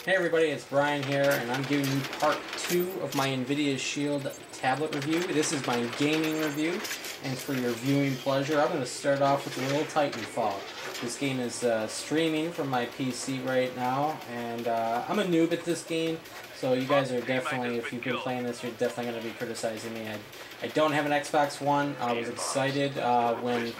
Hey everybody, it's Brian here, and I'm giving you part 2 of my NVIDIA Shield tablet review. This is my gaming review, and for your viewing pleasure, I'm going to start off with a little Titanfall. This game is streaming from my PC right now, and I'm a noob at this game, so you guys are definitely, if you've been playing this, you're definitely going to be criticizing me. I don't have an Xbox One. I was excited when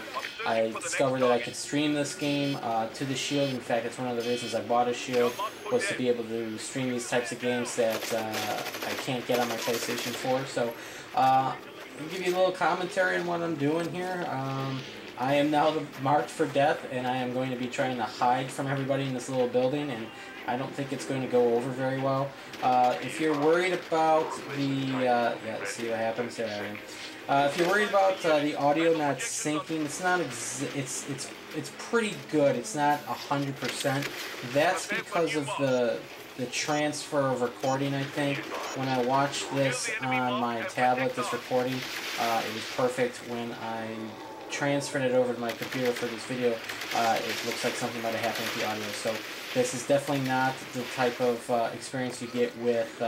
I discovered that I could stream this game to the Shield. In fact, it's one of the reasons I bought a Shield, was to be able to stream these types of games that I can't get on my PlayStation 4. So I'll give you a little commentary on what I'm doing here. I am now marked for death, and I am going to be trying to hide from everybody in this little building, and I don't think it's going to go over very well. If you're worried about the, yeah, let's see what happens there. If you're worried about the audio not syncing, it's not. It's pretty good. It's not 100%. That's because of the transfer of recording. I think when I watched this on my tablet, this recording, it was perfect. When I transferred it over to my computer for this video, it looks like something might have happened with the audio. So this is definitely not the type of experience you get with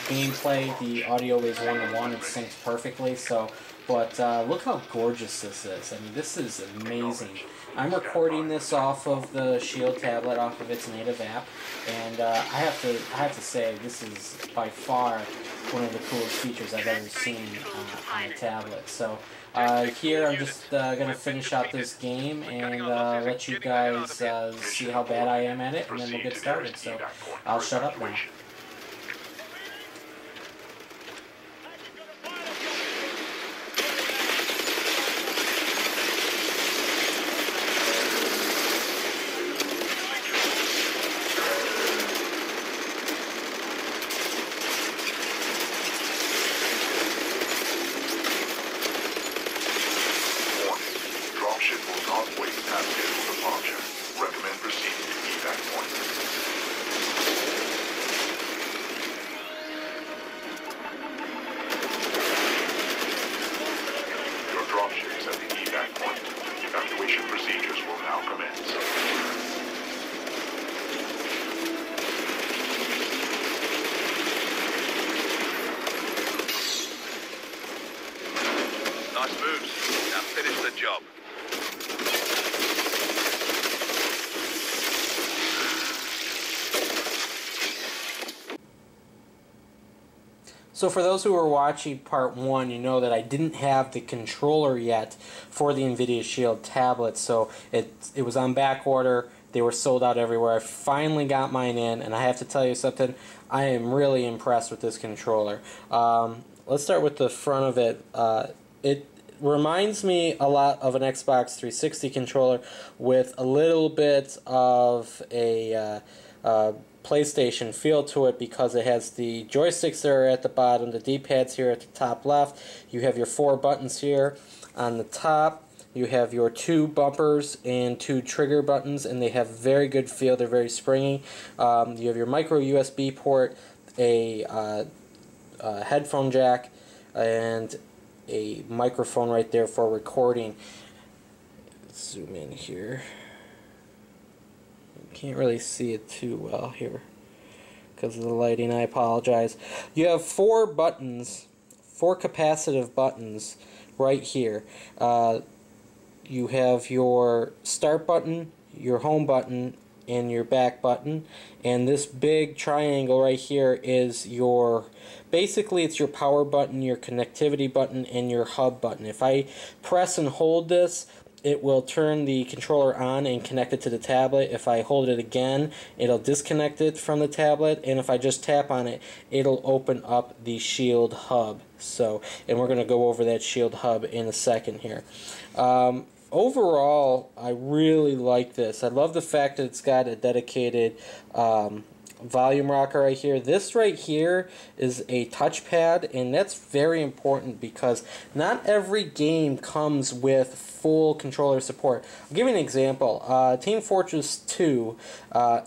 gameplay. The audio is one-to-one. It syncs perfectly. So, but look how gorgeous this is. I mean, this is amazing. I'm recording this off of the Shield tablet, off of its native app, and I have to say, this is by far one of the coolest features I've ever seen on a tablet. So here I'm just going to finish out this game and let you guys see how bad I am at it, and then we'll get started. So I'll shut up now. Evacuation procedures will now commence. Nice moves. Now finish the job. So for those who are watching part 1, you know that I didn't have the controller yet for the NVIDIA Shield tablet, so it was on back order. They were sold out everywhere. I finally got mine in, and I have to tell you something, I am really impressed with this controller. Let's start with the front of it. It reminds me a lot of an Xbox 360 controller with a little bit of a PlayStation feel to it, because it has the joysticks there at the bottom, the D-pads here at the top left. You have your 4 buttons here on the top. You have your 2 bumpers and 2 trigger buttons, and they have very good feel. They're very springy. You have your micro USB port, a headphone jack, and a microphone right there for recording. Let's zoom in here. Can't really see it too well here because of the lighting. I apologize. You have 4 buttons, 4 capacitive buttons right here. You have your start button, your home button, and your back button, and this big triangle right here is your, basically it's your power button, your connectivity button, and your hub button. If I press and hold this, it will turn the controller on and connect it to the tablet. If I hold it again, it'll disconnect it from the tablet, and if I just tap on it, it'll open up the Shield hub. So, and we're going to go over that Shield hub in a second here. Overall, I really like this. I love the fact that it's got a dedicated volume rocker right here. This right here is a touchpad, and that's very important because not every game comes with full controller support. I'll give you an example. Team Fortress 2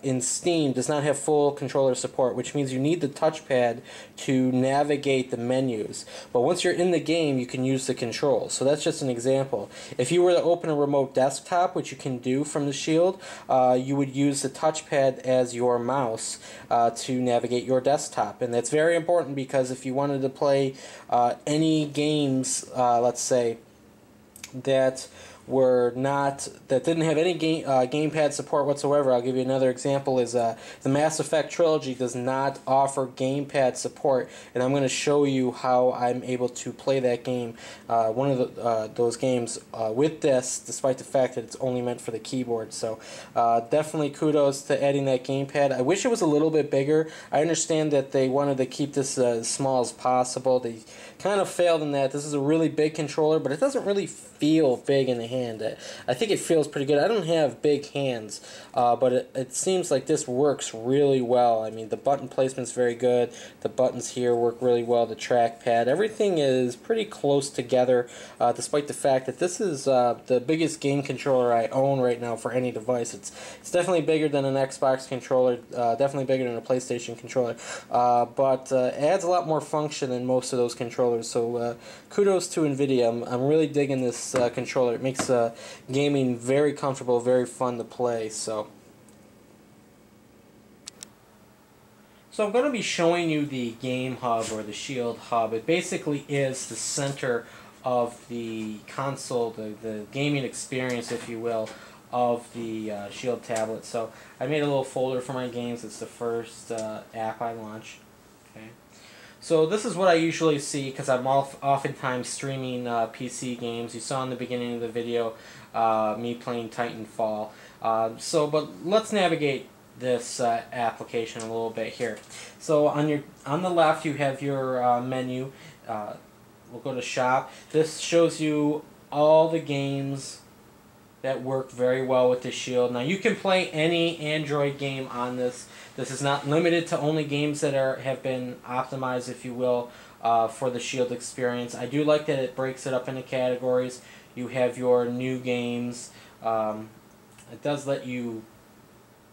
in Steam does not have full controller support, which means you need the touchpad to navigate the menus. But once you're in the game, you can use the controls. So that's just an example. If you were to open a remote desktop, which you can do from the Shield, you would use the touchpad as your mouse to navigate your desktop. And that's very important because if you wanted to play any games, let's say, that didn't have any gamepad support whatsoever. I'll give you another example. Is the Mass Effect trilogy does not offer gamepad support, and I'm going to show you how I'm able to play that game, one of those games with this, despite the fact that it's only meant for the keyboard. So definitely kudos to adding that gamepad. I wish it was a little bit bigger. I understand that they wanted to keep this as small as possible. They kind of failed in that. This is a really big controller, but it doesn't really feel big in the hand. I think it feels pretty good. I don't have big hands, but it seems like this works really well. I mean, the button placement's very good. The buttons here work really well. The trackpad, everything is pretty close together, despite the fact that this is the biggest game controller I own right now for any device. It's definitely bigger than an Xbox controller, definitely bigger than a PlayStation controller, but adds a lot more function than most of those controllers. So kudos to NVIDIA. I'm really digging this controller. It makes gaming very comfortable, very fun to play. So I'm going to be showing you the Game Hub, or the Shield Hub. It basically is the center of the console, the gaming experience, if you will, of the Shield tablet. So I made a little folder for my games. It's the first app I launched. Okay. So this is what I usually see because I'm oftentimes streaming PC games. You saw in the beginning of the video me playing Titanfall. But let's navigate this application a little bit here. So on the left you have your menu. We'll go to Shop. This shows you all the games that work very well with the Shield. Now you can play any Android game on this. This is not limited to only games that have been optimized, if you will, for the Shield experience. I do like that it breaks it up into categories. You have your new games. It does let you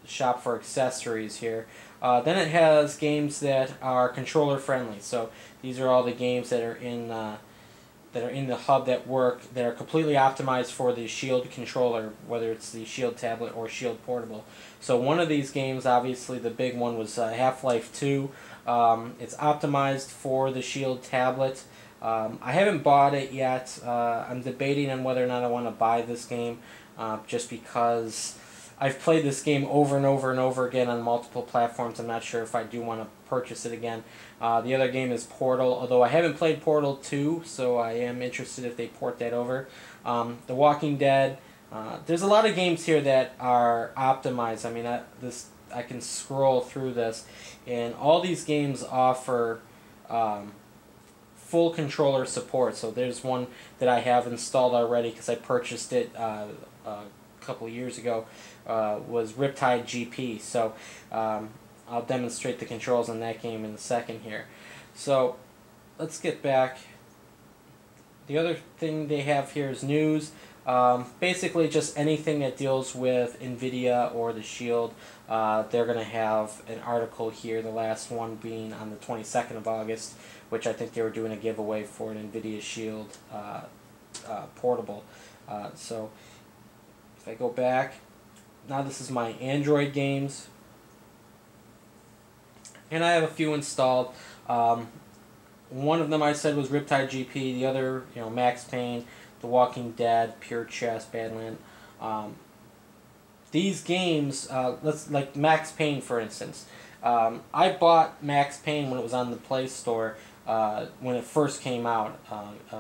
shop for accessories here. Then it has games that are controller friendly. So these are all the games that are in the hub that are completely optimized for the Shield controller, whether it's the Shield tablet or Shield portable. So one of these games, obviously the big one, was Half-Life 2. It's optimized for the Shield tablet. I haven't bought it yet. I'm debating on whether or not I want to buy this game, just because I've played this game over and over and over again on multiple platforms. I'm not sure if I do want to purchase it again. The other game is Portal, although I haven't played Portal 2, so I am interested if they port that over. The Walking Dead. There's a lot of games here that are optimized. I mean, I can scroll through this, and all these games offer full controller support. So there's one that I have installed already because I purchased it a couple of years ago. Was Riptide GP. So I'll demonstrate the controls on that game in a second here. So let's get back. The other thing they have here is news. Basically just anything that deals with NVIDIA or the Shield. They're going to have an article here, the last one being on the 22nd of August, which I think they were doing a giveaway for an NVIDIA Shield portable. So if I go back, now this is my Android games, and I have a few installed. One of them I said was Riptide GP. The other, Max Payne, The Walking Dead, Pure Chess, Badland. These games, like Max Payne, for instance. I bought Max Payne when it was on the Play Store when it first came out.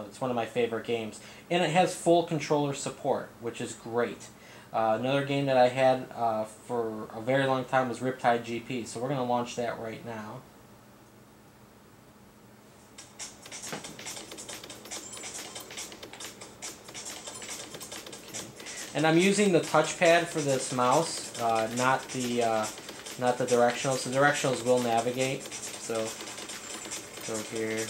It's one of my favorite games, and it has full controller support, which is great. Another game that I had for a very long time was Riptide GP, so we're going to launch that right now. Okay. And I'm using the touchpad for this mouse, not the not the directionals. The directionals will navigate. So go here.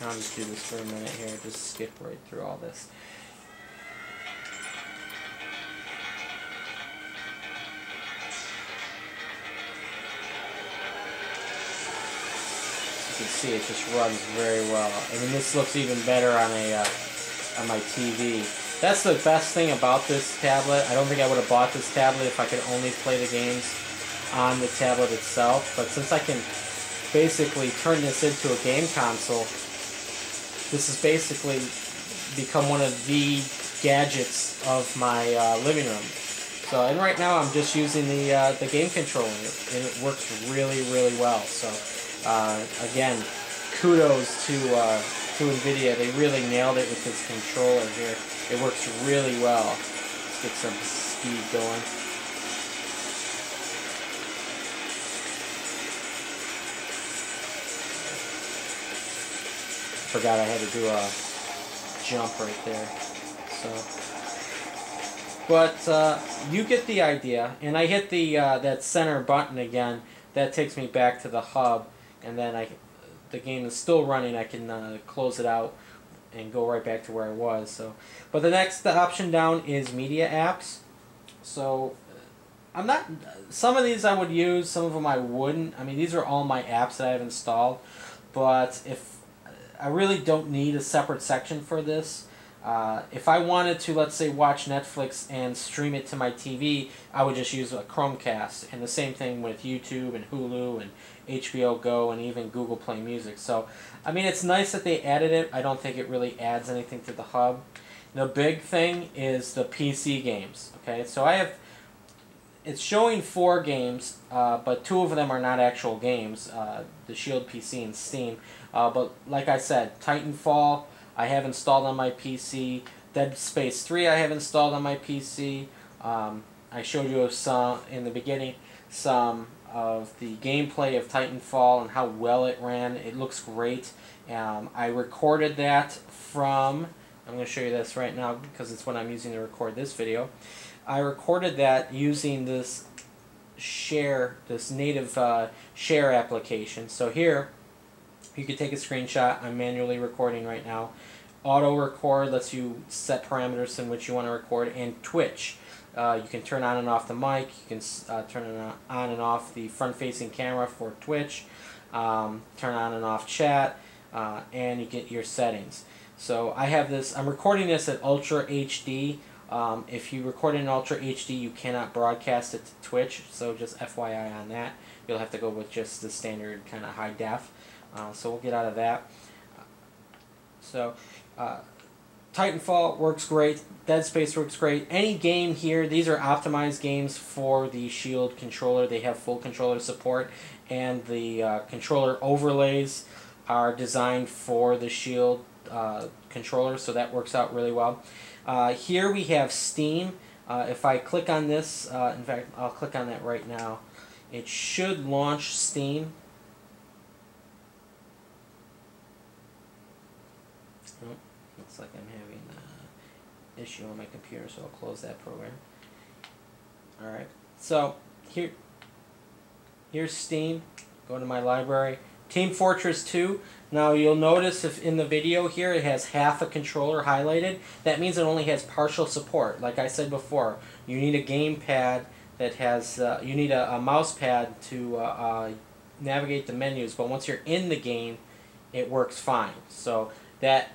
I'll just do this for a minute here. Just skip right through all this. You can see it just runs very well. I mean, this looks even better on a on my TV. That's the best thing about this tablet. I don't think I would have bought this tablet if I could only play the games on the tablet itself. But since I can basically turn this into a game console, this has basically become one of the gadgets of my living room. So, and right now I'm just using the game controller, and it works really, really well. So, again, kudos to NVIDIA. They really nailed it with this controller here. It works really well. Let's get some speed going. Forgot I had to do a jump right there. So, but you get the idea. And I hit the that center button again. That takes me back to the hub, and then the game is still running. I can close it out and go right back to where I was. So, but the next option down is media apps. So, I'm not. Some of these I would use. Some of them I wouldn't. I mean, these are all my apps that I have installed. But if I really don't need a separate section for this. If I wanted to, let's say, watch Netflix and stream it to my TV, I would just use a Chromecast. And the same thing with YouTube and Hulu and HBO Go and even Google Play Music. So, I mean, it's nice that they added it. I don't think it really adds anything to the hub. The big thing is the PC games. Okay, so it's showing 4 games, but 2 of them are not actual games, the Shield PC and Steam. But like I said, Titanfall I have installed on my PC. Dead Space 3 I have installed on my PC. I showed you some in the beginning, some of the gameplay of Titanfall and how well it ran. It looks great. I recorded that from, I'm going to show you this right now because it's what I'm using to record this video. I recorded that using this native share application. So here, you can take a screenshot. I'm manually recording right now. Auto record lets you set parameters in which you want to record, and Twitch. You can turn on and off the mic. You can turn on and off the front-facing camera for Twitch. Turn on and off chat, and you get your settings. So I have this. I'm recording this at Ultra HD. If you record in Ultra HD, you cannot broadcast it to Twitch. So just FYI on that. You'll have to go with just the standard kind of high def. So we'll get out of that. So Titanfall works great. Dead Space works great. Any game here, these are optimized games for the Shield controller. They have full controller support, and the controller overlays are designed for the Shield controller, so that works out really well. Here we have Steam. If I click on this, in fact, I'll click on that right now. It should launch Steam. Oh, looks like I'm having an issue on my computer, so I'll close that program. Alright, so here's Steam. Go to my library. Team Fortress 2. Now you'll notice if in the video here it has half a controller highlighted. That means it only has partial support. Like I said before, you need a gamepad that has, you need a mouse pad to navigate the menus, but once you're in the game, it works fine. So that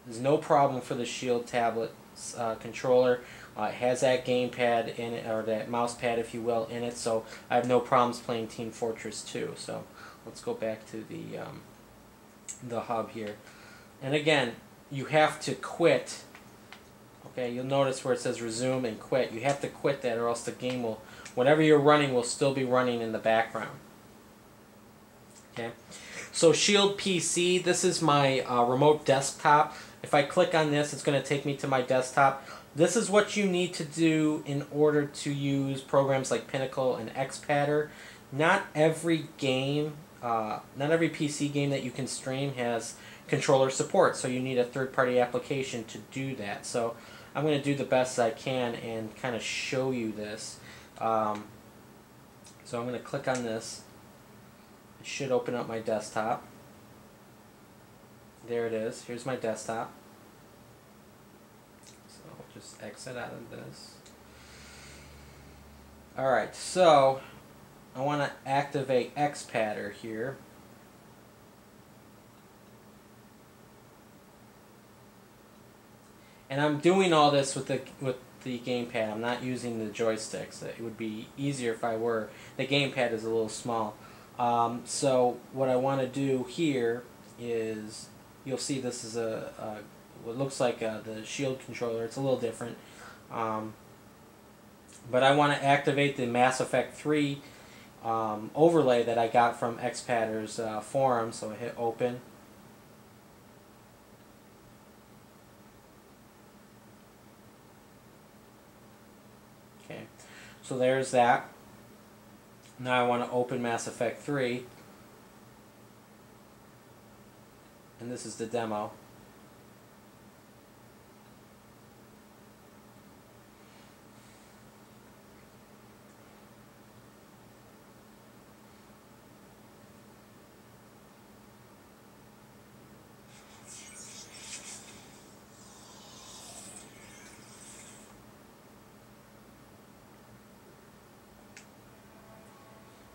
is no problem for the Shield tablet controller. It has that gamepad in it, or that mouse pad, if you will, in it. So I have no problems playing Team Fortress 2. So let's go back to the hub here. And again, you have to quit. Okay, you'll notice where it says resume and quit. You have to quit that, or else the game will, whatever you're running, will still be running in the background. Okay, so Shield PC. This is my remote desktop. If I click on this, it's going to take me to my desktop. This is what you need to do in order to use programs like Pinnacle and XPadder. Not every game, not every PC game that you can stream has controller support, so you need a third-party application to do that. So I'm going to do the best I can and kind of show you this. So I'm going to click on this. It should open up my desktop. There it is. Here's my desktop. So I'll just exit out of this. Alright, so I want to activate XPatter here. And I'm doing all this with the gamepad. I'm not using the joysticks. It would be easier if I were. The gamepad is a little small. So what I want to do here is, you'll see this is what looks like the Shield controller. It's a little different. But I want to activate the Mass Effect 3 overlay that I got from XPatter's forum. So I hit open. Okay, so there's that. Now I want to open Mass Effect 3. And this is the demo.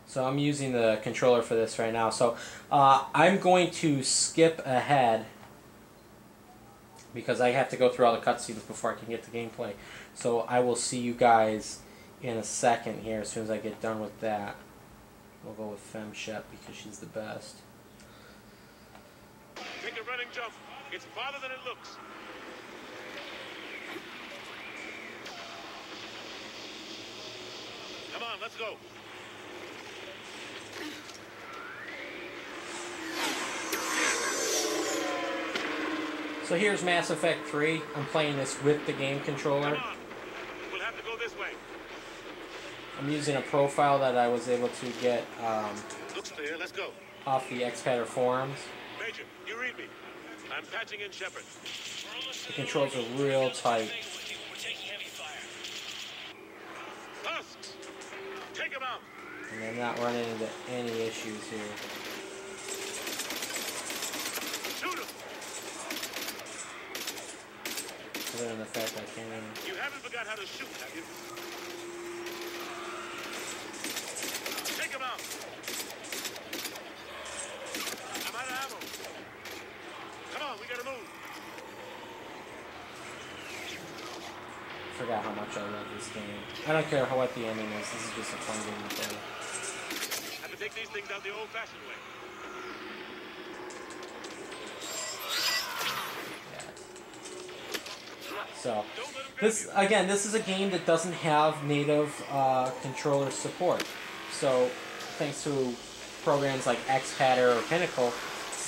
So I'm using the controller for this right now. So I'm going to skip ahead because I have to go through all the cutscenes before I can get to gameplay. So I will see you guys in a second here as soon as I get done with that. We'll go with FemShep because she's the best. Take a running jump. It's farther than it looks. Come on, let's go. So here's Mass Effect 3. I'm playing this with the game controller. Come on. We'll have to go this way. I'm using a profile that I was able to get Looks clear. Let's go. off the XPatter forums. Major, you read me. I'm patching in Shepard. The controls are real tight. Husks! Take him out. And I'm not running into any issues here. Shoot him. Other than the fact I can't even... You haven't forgot how to shoot, have you? Take him out. I'm out of ammo. Come on, we gotta move. Forgot how much I love this game. I don't care what the ending is. This is just a fun game to play. Have to take these things out the old-fashioned way. So, this is a game that doesn't have native controller support. So, thanks to programs like XPatter or Pinnacle,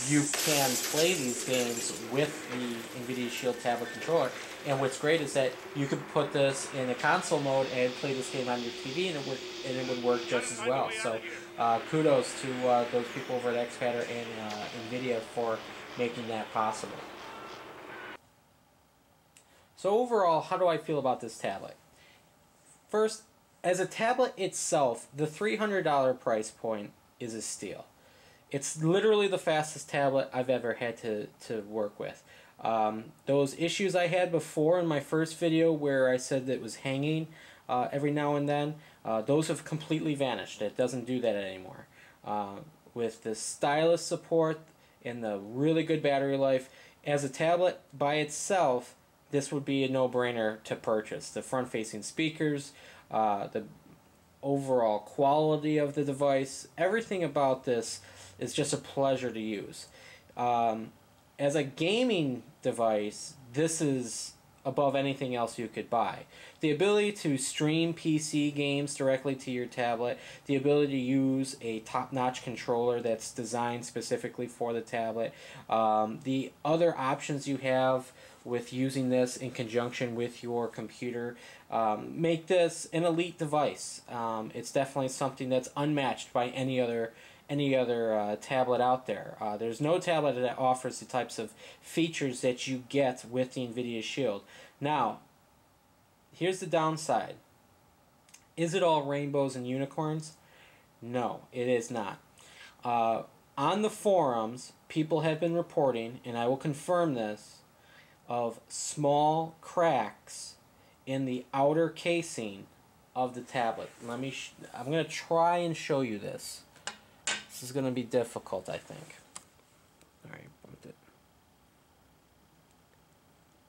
you can play these games with the NVIDIA Shield tablet controller. And what's great is that you could put this in a console mode and play this game on your TV, and it would work just as well. So, kudos to those people over at XPatter and NVIDIA for making that possible. So overall, how do I feel about this tablet? First, as a tablet itself, the $300 price point is a steal. It's literally the fastest tablet I've ever had to work with. Those issues I had before in my first video where I said that it was hanging every now and then, those have completely vanished. It doesn't do that anymore. With the stylus support and the really good battery life, as a tablet by itself, this would be a no-brainer to purchase. The front-facing speakers, the overall quality of the device, everything about this is just a pleasure to use. As a gaming device, this is above anything else you could buy. The ability to stream PC games directly to your tablet, the ability to use a top-notch controller that's designed specifically for the tablet, the other options you have with using this in conjunction with your computer make this an elite device. It's definitely something that's unmatched by any other tablet out there. There's no tablet that offers the types of features that you get with the NVIDIA Shield. Now, here's the downside. Is it all rainbows and unicorns? No, it is not. On the forums, people have been reporting, and I will confirm this, of small cracks in the outer casing of the tablet. I'm going to try and show you this. This is going to be difficult, I think. Alright, bumped it.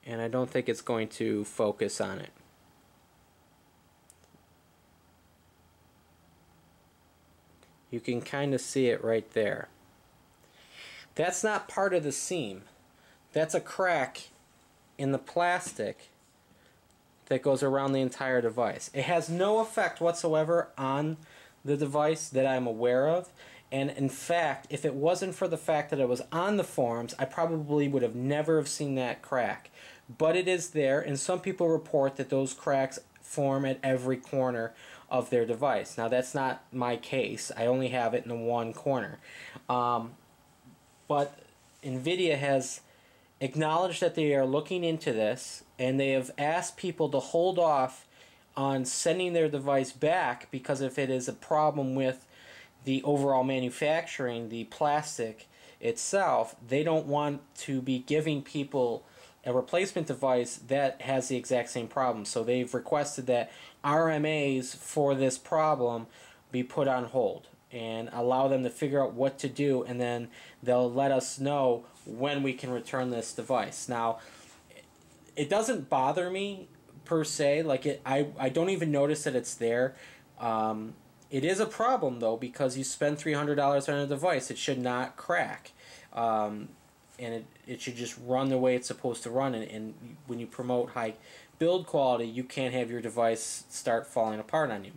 And I don't think it's going to focus on it. You can kind of see it right there. That's not part of the seam. That's a crack in the plastic that goes around the entire device. It has no effect whatsoever on the device that I'm aware of. And in fact, if it wasn't for the fact that it was on the forums, I probably would have never have seen that crack. But it is there, and some people report that those cracks form at every corner of their device. Now that's not my case. I only have it in the one corner. But NVIDIA has acknowledged that they are looking into this, and they have asked people to hold off on sending their device back, because if it is a problem with the overall manufacturing, the plastic itself, they don't want to be giving people a replacement device that has the exact same problem. So they've requested that RMAs for this problem be put on hold and allow them to figure out what to do, and then they'll let us know when we can return this device. Now, it doesn't bother me per se. I don't even notice that it's there. It is a problem though, because you spend $300 on a device. It should not crack. And it should just run the way it's supposed to run. And when you promote high build quality, you can't have your device start falling apart on you.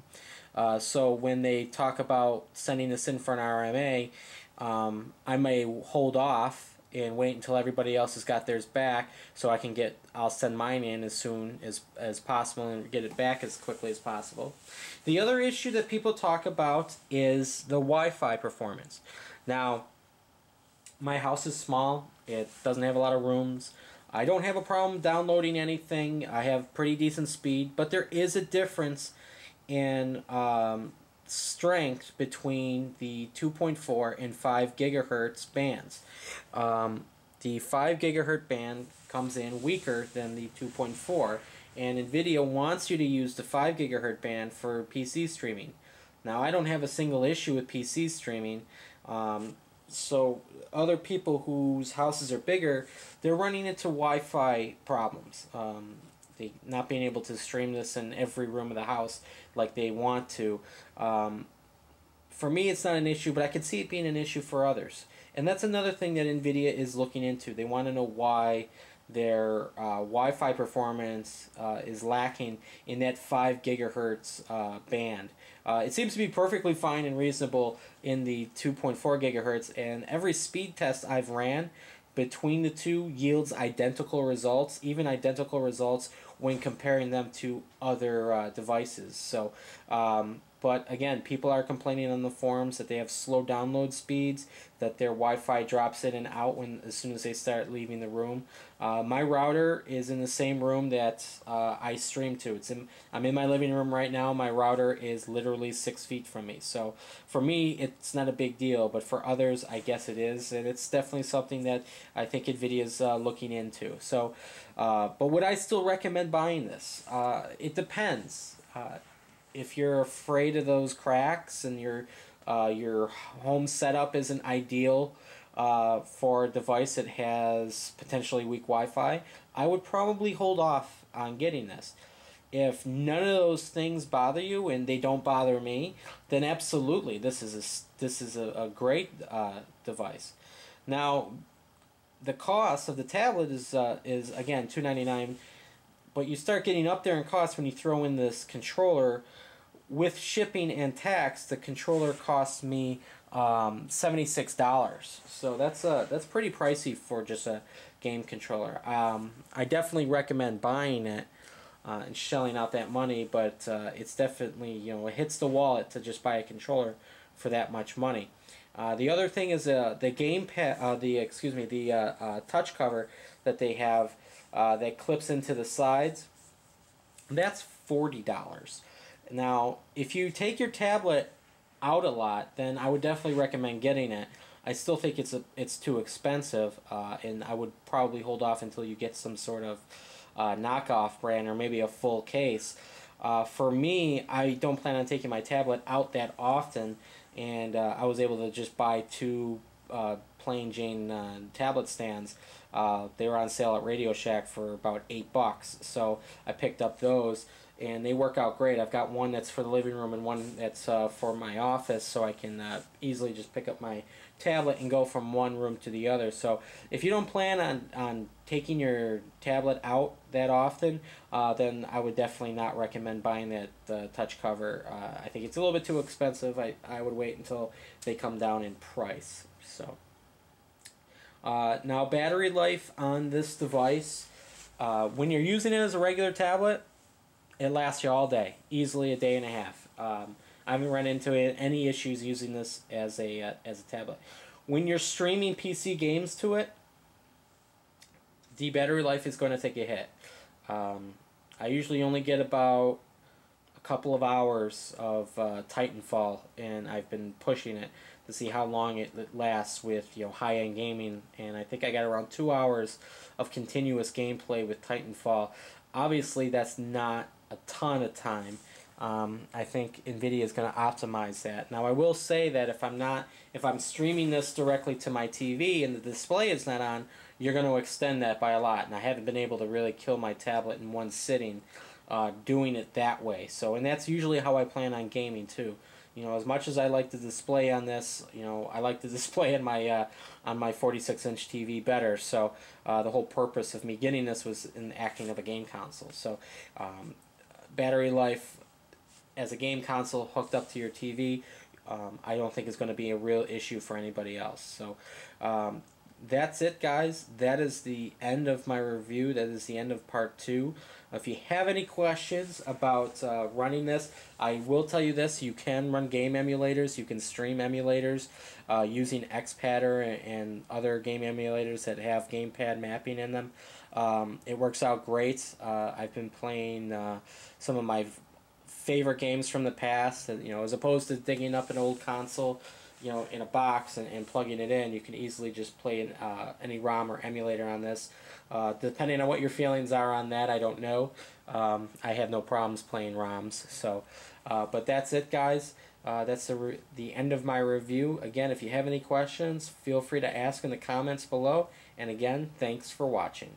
So when they talk about sending this in for an RMA, I may hold off and wait until everybody else has got theirs back, so I'll send mine in as soon as possible and get it back as quickly as possible. The other issue that people talk about is the Wi-Fi performance. Now, my house is small. It doesn't have a lot of rooms. I don't have a problem downloading anything. I have pretty decent speed, but there is a difference in strength between the 2.4 and 5 gigahertz bands. The 5 gigahertz band comes in weaker than the 2.4, and NVIDIA wants you to use the 5 gigahertz band for PC streaming. Now, I don't have a single issue with PC streaming. So other people whose houses are bigger, they're running into Wi-Fi problems. They not being able to stream this in every room of the house like they want to. For me, it's not an issue, but I could see it being an issue for others. And that's another thing that NVIDIA is looking into. They want to know why their Wi-Fi performance is lacking in that 5 gigahertz band. It seems to be perfectly fine and reasonable in the 2.4 gigahertz, and every speed test I've ran between the two yields identical results, even identical results when comparing them to other devices. So, but again, people are complaining on the forums that they have slow download speeds, that their Wi-Fi drops in and out as soon as they start leaving the room. My router is in the same room that I stream to. I'm in my living room right now. My router is literally 6 feet from me. So for me, it's not a big deal, but for others, I guess it is, and it's definitely something that I think NVIDIA is looking into. So, but would I still recommend buying this? It depends. If you're afraid of those cracks and your home setup isn't ideal for a device that has potentially weak Wi-Fi, I would probably hold off on getting this. If none of those things bother you and they don't bother me, then absolutely this is a great device. Now, the cost of the tablet is again $299. But you start getting up there in cost when you throw in this controller. With shipping and tax, the controller costs me $76. So that's pretty pricey for just a game controller. I definitely recommend buying it and shelling out that money, but it's definitely, it hits the wallet to just buy a controller for that much money. The other thing is the gamepad, the touch cover that they have that clips into the sides. That's $40. Now, if you take your tablet out a lot, then I would definitely recommend getting it. I still think it's too expensive, and I would probably hold off until you get some sort of knockoff brand or maybe a full case. For me, I don't plan on taking my tablet out that often, and I was able to just buy two plain Jane tablet stands. They were on sale at Radio Shack for about $8, so I picked up those, and they work out great. I've got one that's for the living room and one that's for my office, so I can easily just pick up my tablet and go from one room to the other. So if you don't plan on taking your tablet out that often, then I would definitely not recommend buying that touch cover. I think it's a little bit too expensive. I would wait until they come down in price. So now, battery life on this device, when you're using it as a regular tablet, it lasts you all day, easily a day and a half. I haven't run into any issues using this as a tablet. When you're streaming PC games to it, the battery life is going to take a hit. I usually only get about a couple of hours of Titanfall, and I've been pushing it to see how long it lasts with high-end gaming, and I think I got around 2 hours of continuous gameplay with Titanfall. Obviously, that's not a ton of time. I think NVIDIA is going to optimize that. Now, I will say that if I'm streaming this directly to my TV and the display is not on, you're going to extend that by a lot. And I haven't been able to really kill my tablet in one sitting doing it that way. So, and that's usually how I plan on gaming too. As much as I like the display on this, I like the display on my 46-inch TV better. So the whole purpose of me getting this was in acting of a game console. So battery life as a game console hooked up to your TV, I don't think is going to be a real issue for anybody else. So that's it, guys. That is the end of my review. That is the end of part 2. If you have any questions about running this, I will tell you this: you can run game emulators, you can stream emulators using XPadder and other game emulators that have gamepad mapping in them. It works out great. I've been playing some of my favorite games from the past, and as opposed to digging up an old console in a box and plugging it in, you can easily just play any ROM or emulator on this. Depending on what your feelings are on that, I don't know. I have no problems playing ROMs. So, but that's it, guys. That's the end of my review. Again, if you have any questions, feel free to ask in the comments below. And again, thanks for watching.